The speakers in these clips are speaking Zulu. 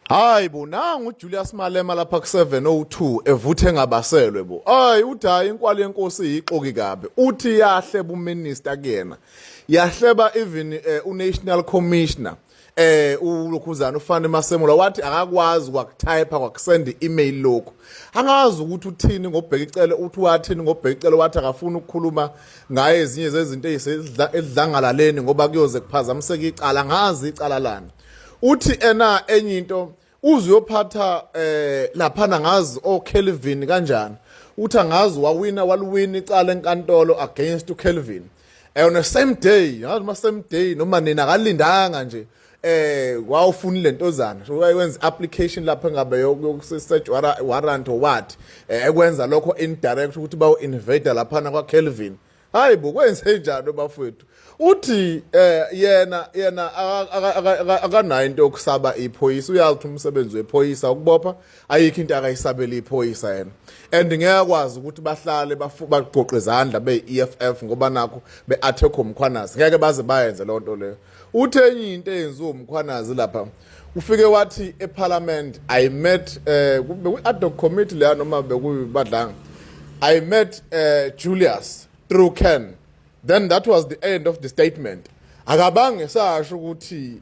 Hayi bo nangu uJulius Malema lapha ku702 evuthe ngabaselwe bo. Hayi uthi hayi inkwali yenkosi iyixoki kabe. Uthi yahleba uminister kuyena. Yahleba even uNational Commissioner uLokhuzana uFani Masemola wathi akakwazi ukwakutype kwakusenda i-email lokho. Angazi ukuthi uthini ngobheka icele uthi wathini ngobheka icele wathi akafuna ukukhuluma ngaye ezinye zezinto ezidlangalaleni ngoba kuyoze kuphazamiseka icala ngazi icala lana. Uthi ena enye into uzuyophatha laphana ngazi oKelvin kanjani uthi angazi waluwina icala enkantolo against uKelvin on the same day same day noma nina kalindanga nje wawufuna lentozana so wayenza application lapha ngabe yokusearch warrant or what ekwenza lokho indirect ukuthi bawo invader laphana kwaKelvin. Hayi bo kwenze njani bafowethu uthi yena akanayo into yokusaba iphoyisa uyathi umsebenzi wephoyisa ukubopha ayikho into akayisabela iphoyisa yena and ngiyakwazi ukuthi bahlale bagqoqe izandla beEFF ngoba nakho beattack umkhwanazi ngeke baze bayenze lonto leyo. Uthi enye into eyenziwa umkhwanazi lapha ufike wathi eParliament I met ad hoc committee la noma bekuyibadlanga I met Julius through Ken. Then that was the end of the statement. Akabange sasho ukuthi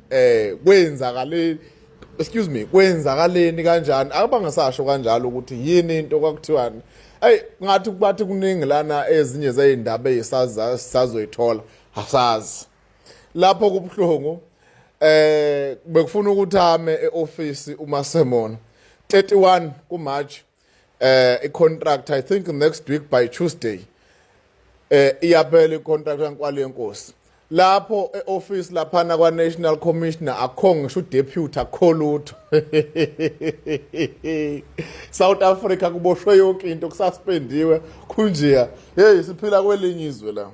kwenzakaleni kanjani akabange sasho kanjalo ukuthi yini into kwakuthiwani hey ngathi kubathi kuningi lana ezinye zezindaba ezisazoyithola asazi lapho kubhlungu bekufuna ukuthi ame eoffice uMasemona 31 kuMarch icontract I think next week by Tuesday iyaphela icontract yankwali yenkosi lapho eoffice laphana kwaNational Commissioner akho ngisho uDeputy akho lutho South Africa kuboshwe yonke into kususpendiwe kunjiya hey siphila kwelinye izwe la.